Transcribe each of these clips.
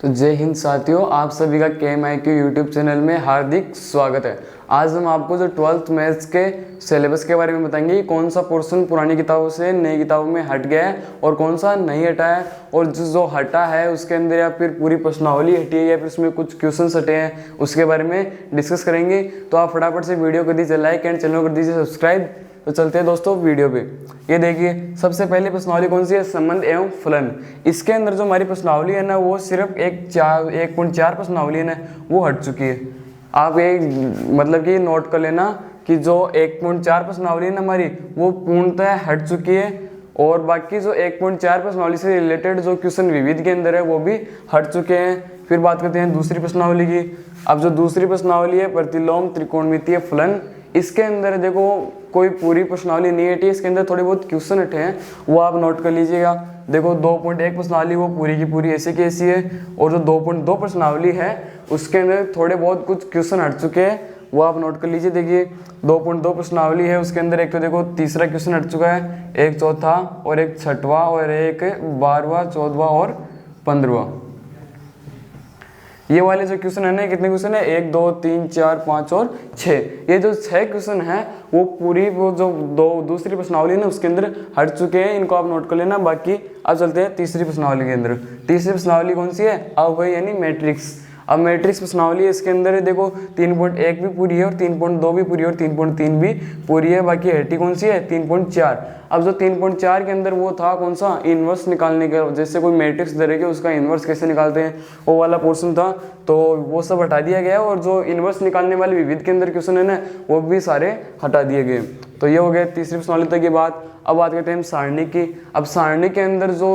तो जय हिंद साथियों, आप सभी का KMIQ यूट्यूब चैनल में हार्दिक स्वागत है। आज हम आपको जो 12th मैथ्स के सिलेबस के बारे में बताएंगे कि कौन सा पोर्शन पुरानी किताबों से नई किताबों में हट गया है और कौन सा नहीं हटा है, और जो हटा है उसके अंदर या फिर पूरी प्रश्नावली हटी है या फिर उसमें कुछ क्वेश्चन हटे हैं, उसके बारे में डिस्कस करेंगे। तो आप फटाफट से वीडियो कर दीजिए लाइक एंड चैनल कर दीजिए सब्सक्राइब। तो चलते हैं दोस्तों वीडियो पे। ये देखिए, सबसे पहले प्रश्नावली कौन सी है? संबंध एवं फलन। इसके अंदर जो हमारी प्रश्नावली है ना, वो सिर्फ 1.4 प्रश्नावली है ना, वो हट चुकी है। आप एक मतलब कि नोट कर लेना कि जो 1.4 प्रश्नावली है ना हमारी, वो पूर्णतः हट चुकी है, और बाकी जो 1.4 प्रश्नावली से रिलेटेड जो क्वेश्चन विविध के अंदर है वो भी हट चुके हैं। फिर बात करते हैं दूसरी प्रश्नावली की। अब जो दूसरी प्रश्नावली है प्रतिलोम त्रिकोणमितीय फलन, इसके अंदर देखो कोई पूरी प्रश्नावली नहीं हटी, इसके अंदर थोड़े बहुत क्वेश्चन हटे हैं, वो आप नोट कर लीजिएगा। देखो 2.1 प्रश्नावली वो पूरी की पूरी ऐसी की ऐसी है, और जो 2.2 प्रश्नावली है उसके अंदर थोड़े बहुत कुछ क्वेश्चन हट चुके हैं, वो आप नोट कर लीजिए। देखिए 2.2 प्रश्नावली है, उसके अंदर एक तो देखो तीसरा क्वेश्चन हट चुका है, एक चौथा और एक छठवां और एक 12वां 14वां और 15वां। ये वाले जो क्वेश्चन है ना, कितने क्वेश्चन है? 1 2 3 4 5 और 6। ये जो 6 क्वेश्चन है वो पूरी वो जो दूसरी प्रश्नावली है ना उसके अंदर हट चुके हैं, इनको आप नोट कर लेना। बाकी अब चलते हैं तीसरी प्रश्नावली के अंदर। तीसरी प्रश्नावली कौन सी है? अवयव यानी मैट्रिक्स। अब मैट्रिक्स प्रश्नावली है, इसके अंदर देखो 3.1 भी पूरी है और 3.2 भी पूरी है और 3.3 भी पूरी है। बाकी हटी कौन सी है? 3.4। अब जो 3.4 के अंदर वो था कौन सा? इनवर्स निकालने का, जैसे कोई मैट्रिक्स दे रहे उसका इनवर्स कैसे निकालते हैं, वो वाला पोर्शन था, तो वो सब हटा दिया गया। और जो इनवर्स निकालने वाले विविध के अंदर क्वेश्चन है ना, वो भी सारे हटा दिए गए। तो ये हो गया तीसरी प्रश्नावली तक की बात। अब बात करते हैं हम सारणी की। अब सारणी के अंदर जो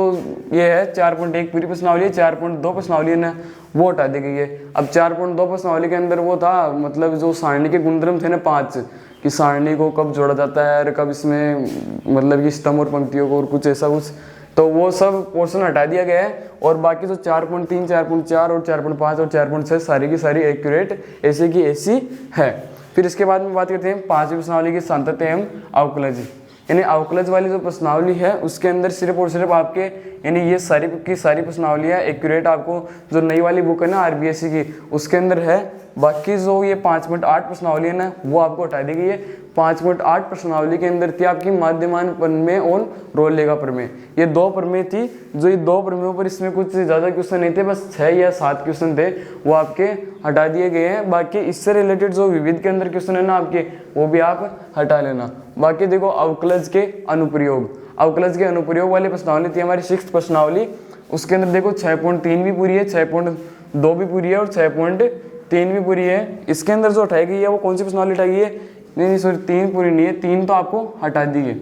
ये है 4.1 पूरी प्रश्नावली है, 4.2 प्रश्नावली है ना, वो हटा दी गई है। अब 4.2 प्रश्नावली के अंदर वो था, मतलब जो सारणी के गुणधर्म थे ना 5, कि सारणी को कब जोड़ा जाता है और कब इसमें मतलब कि स्तंभ और पंक्तियों को और कुछ ऐसा कुछ, तो वो सब पोर्शन हटा दिया गया है। और बाकी जो 4.3 4.4 और 4.5 और 4.6 सारी की सारी एक्यूरेट ऐसी की ऐसी है। फिर इसके बाद में बात करते हैं 5वीं प्रश्नावली की सातत्य एवं अवकलज। यानी अवकलज वाली जो प्रश्नावली है उसके अंदर सिर्फ और सिर्फ आपके यानी ये सारी की सारी प्रश्नावलियाँ एक्यूरेट आपको जो नई वाली बुक है ना RBSE की, उसके अंदर है। बाकी जो ये 5.8 प्रश्नावली है ना, वो आपको हटा दी गई है। 5.8 प्रश्नावली के अंदर थी आपकी माध्यमान प्रमेय और रोल-लेगा प्रमेय। ये 2 प्रमेय थी, जो ये 2 प्रमेयों पर इसमें कुछ ज़्यादा क्वेश्चन नहीं थे, बस 6 या 7 क्वेश्चन थे, वो आपके हटा दिए गए हैं। बाकी इससे रिलेटेड जो विविध के अंदर क्वेश्चन है ना आपके, वो भी आप हटा लेना। बाकी देखो अवकलज के अनुप्रयोग। अवकलज के अनुप्रयोग वाली प्रश्नावली थी हमारी 6th प्रश्नावली। उसके अंदर देखो 6.3 भी पूरी है, 6.2 भी पूरी है और 6.3 भी पूरी है। इसके अंदर जो हटाई गई है वो कौन सी प्रश्नावली हटाई गई है? नहीं सॉरी, 3 पूरी नहीं है, 3 तो आपको हटा दी है।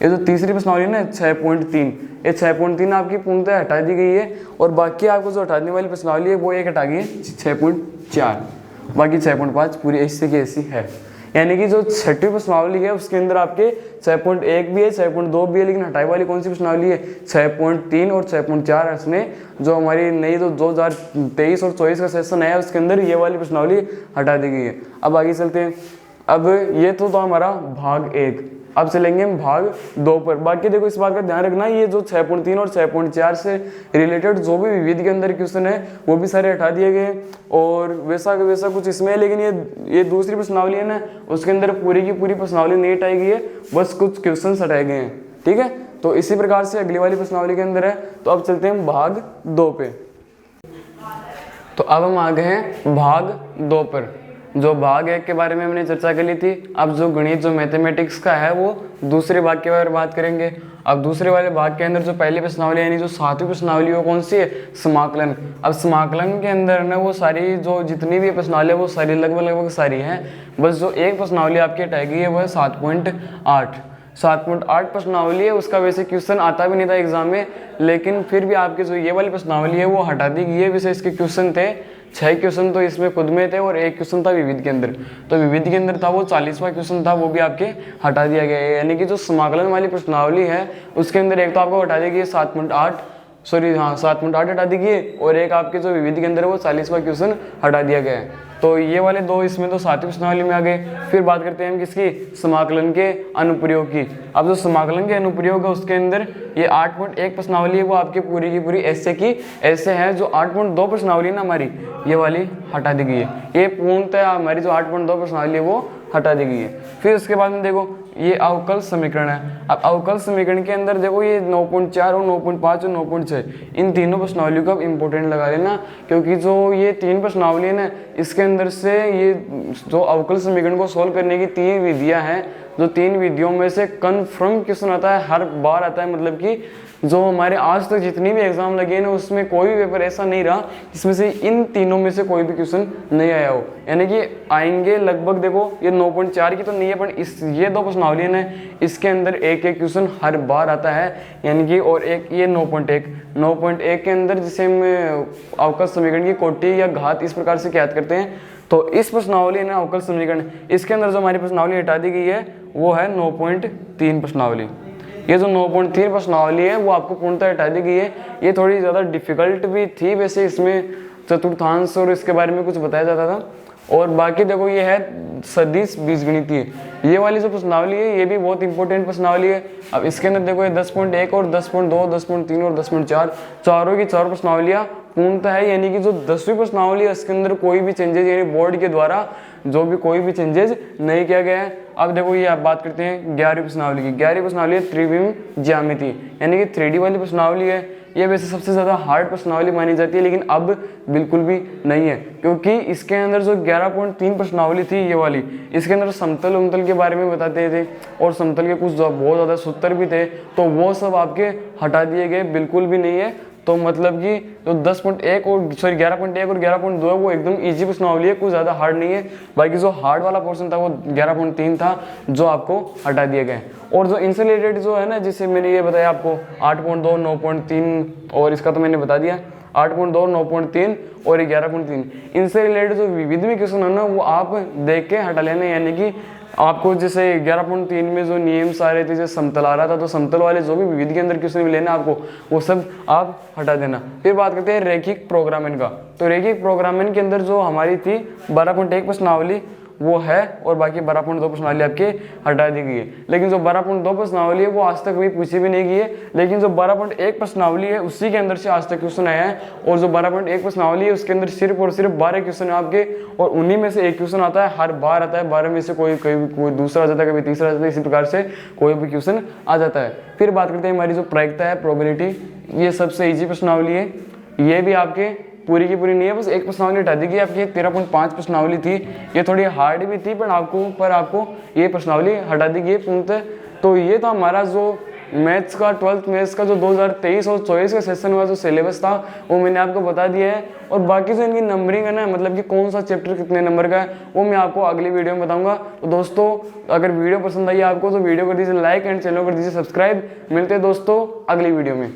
ये जो तीसरी प्रश्नावली है ना 6.3, ये 6.3 आपकी पूर्णतः हटा दी गई है। और बाकी आपको जो हटाने वाली प्रश्नावली है वो एक हटा गई है 6.4, बाकी 6.5 पूरी ऐसी की ऐसी है। यानी कि जो 6वीं प्रश्नावली है उसके अंदर आपके 6.1 भी है, 6.2 भी है, लेकिन हटाई वाली कौन सी प्रश्नावली है? 6.3 और 6.4 इसने जो हमारी नई जो 2023 और 24 का सेशन है उसके अंदर ये वाली प्रश्नावली हटा दी गई है। अब आगे चलते हैं। अब ये तो हमारा भाग 1। अब चलेंगे हम भाग 2 पर। बाकी देखो इस बात का ध्यान रखना, ये जो 6.3 और 6.4 से रिलेटेड जो भी विविध के अंदर क्वेश्चन है वो भी सारे हटा दिए गए, और वैसा कुछ इसमें है। लेकिन ये दूसरी प्रश्नावली है ना, उसके अंदर पूरी की पूरी प्रश्नावली नहीं हटाई गई है, बस कुछ क्वेश्चन हटाए गए हैं। ठीक है, तो इसी प्रकार से अगली वाली प्रश्नावली के अंदर है। तो अब चलते हैं भाग 2 पे। तो अब हम आ गए हैं भाग 2 पर। जो भाग 1 के बारे में हमने चर्चा कर ली थी, अब जो गणित जो मैथमेटिक्स का है वो दूसरे भाग के बारे में बात करेंगे। अब दूसरे वाले भाग के अंदर जो पहली प्रश्नावली यानी जो 7वीं प्रश्नावली वो कौन सी है? समाकलन। अब समाकलन के अंदर ना वो सारी जो जितनी भी प्रश्नावली है वो सारी लगभग सारी हैं, बस जो एक प्रश्नावली आपकी हटाई गई है वो है 7.8। 7.8 प्रश्नावली है, उसका वैसे क्वेश्चन आता भी नहीं था एग्जाम में, लेकिन फिर भी आपकी जो ये वाली प्रश्नावली है वो हटा दी गई है। वैसे इसके क्वेश्चन थे 6 क्वेश्चन तो इसमें खुद में थे और 1 क्वेश्चन था विविध के अंदर। तो विविध के अंदर था वो 40वां क्वेश्चन था, वो भी आपके हटा दिया गया है। यानी कि जो समाकलन वाली प्रश्नावली है उसके अंदर एक तो आपको हटा दी गई है 7.8, सॉरी हाँ 7.8 हटा दी गई है, और एक आपके जो विविध के अंदर है वो 40वां क्वेश्चन हटा दिया गया है। तो ये वाले दो इसमें तो 7वीं प्रश्नावली में आ गए। फिर बात करते हैं हम किसकी, समाकलन के अनुप्रयोग की। अब जो समाकलन के अनुप्रयोग है उसके अंदर ये 8.1 प्रश्नावली है वो आपके पूरी की पूरी ऐसे की ऐसे है। जो 8.2 प्रश्नावली है ना हमारी, ये वाली हटा दी गई है। ये पूर्णतः हमारी जो 8.2 प्रश्नावली है वो हटा दी गई है। फिर उसके बाद में देखो ये अवकल समीकरण है। अब अवकल समीकरण के अंदर देखो ये 9.4 और 9.5 और 9.6 इन तीनों प्रश्नावलियों का इंपॉर्टेंट लगा लेना, क्योंकि जो ये 3 प्रश्नावली है ना इसके अंदर से ये जो अवकल समीकरण को सोल्व करने की 3 विधियां हैं, जो 3 विधियों में से कन्फर्म क्वेश्चन आता है, हर बार आता है। मतलब कि जो हमारे आज तक जितनी भी एग्जाम लगे ना उसमें कोई भी पेपर ऐसा नहीं रहा जिसमें से इन तीनों में से कोई भी क्वेश्चन नहीं आया हो। यानी कि आएंगे लगभग, देखो ये 9.4 की तो नहीं है, पर इस ये 2 प्रश्नावली है इसके अंदर एक एक क्वेश्चन हर बार आता है। यानी कि और एक ये 9.1 के अंदर जिसे हम अवकल समीकरण की कोटि या घात इस प्रकार से ज्ञात करते हैं। तो इस प्रश्नावली है ना अवकल समीकरण, इसके अंदर जो हमारी प्रश्नावली हटा दी गई है वो है 9.3 प्रश्नावली। ये जो 9.3 प्रश्नावली है वो आपको पूर्णतः हटा दी गई है। ये थोड़ी ज़्यादा डिफिकल्ट भी थी, वैसे इसमें चतुर्थांश और इसके बारे में कुछ बताया जाता था। और बाकी देखो ये है सदिश बीजगणितीय, ये वाली जो प्रश्नावली है ये भी बहुत इंपॉर्टेंट प्रश्नावली है। अब इसके अंदर देखो ये 10.1 और 10.2, 10.3 और 10.4 चारों की चारों प्रश्नावलियाँ पूर्णतः है। यानी कि जो 10वीं प्रश्नावली है इसके अंदर कोई भी चेंजेज यानी बोर्ड के द्वारा जो भी कोई भी चेंजेज नहीं किया गया है। अब देखो ये आप बात करते हैं 11वीं प्रश्नावली की। 11वीं प्रश्नावली है त्रिविम ज्यामिति, यानी कि 3D वाली प्रश्नावली है। ये वैसे सबसे ज़्यादा हार्ड प्रश्नावली मानी जाती है, लेकिन अब बिल्कुल भी नहीं है, क्योंकि इसके अंदर जो 11.3 प्रश्नावली थी ये वाली, इसके अंदर समतल उमतल के बारे में बताते थे और समतल के कुछ बहुत ज़्यादा सूत्र भी थे, तो वो सब आपके हटा दिए गए, बिल्कुल भी नहीं है। तो मतलब कि जो 10.1 और 11.1 और 11.2 है वो एकदम इजी प्रश्नावली है, कुछ ज़्यादा हार्ड नहीं है। बाकी जो हार्ड वाला पोर्शन था वो 11.3 था जो आपको हटा दिए गए। और जो इनसे रिलेटेड जो है ना, जिससे मैंने ये बताया आपको 8.2, 9.3 और इसका तो मैंने बता दिया 8.2, 9.3 और 11.3, इनसे रिलेटेड जो विविध में क्वेश्चन है ना वो आप देख के हटा लेना। यानी कि आपको जैसे 11.3 में जो नियम सारे थे, जैसे समतल आ रहा था, तो समतल वाले जो भी विविध के अंदर क्वेश्चन मिले ना आपको वो सब आप हटा देना। फिर बात करते हैं रैखिक प्रोग्रामिंग का। तो रैखिक प्रोग्रामिंग के अंदर जो हमारी थी 12.1 प्रश्नावली वो है, और बाकी 12.2 प्रश्नावली आपके हटा दी गई है। लेकिन जो 12.2 प्रश्नावली है वो आज तक कभी पूछी भी नहीं गई है, लेकिन जो 12.1 प्रश्नावली है उसी के अंदर से आज तक क्वेश्चन आया है। और जो 12.1 प्रश्नावली है उसके अंदर सिर्फ और सिर्फ 12 क्वेश्चन है आपके, और उन्हीं में से एक क्वेश्चन आता है, हर बार आता है। 12 में से कोई दूसरा आ जाता है, कभी तीसरा आ जाता है, इसी प्रकार से कोई भी क्वेश्चन आ जाता है। फिर बात करते हैं हमारी जो प्रायिकता है, प्रोबेबिलिटी, ये सबसे ईजी प्रश्नावली है। ये भी आपके पूरी की पूरी नहीं है, बस एक प्रश्नावली हटा दी गई आपकी। 13.5 प्रश्नावली थी, ये थोड़ी हार्ड भी थी, पर आपको ये प्रश्नावली हटा दी गई पूर्णतः। तो ये था हमारा जो मैथ्स का 12th मैथ्स का जो 2023 और 24 का सेशन हुआ जो सिलेबस था वो मैंने आपको बता दिया है। और बाकी जो इनकी नंबरिंग है ना, मतलब कि कौन सा चैप्टर कितने नंबर का है, वो मैं आपको अगली वीडियो में बताऊंगा। तो दोस्तों अगर वीडियो पसंद आई आपको तो वीडियो कर दीजिए लाइक एंड चैनल कर दीजिए सब्सक्राइब। मिलते हैं दोस्तों अगली वीडियो में।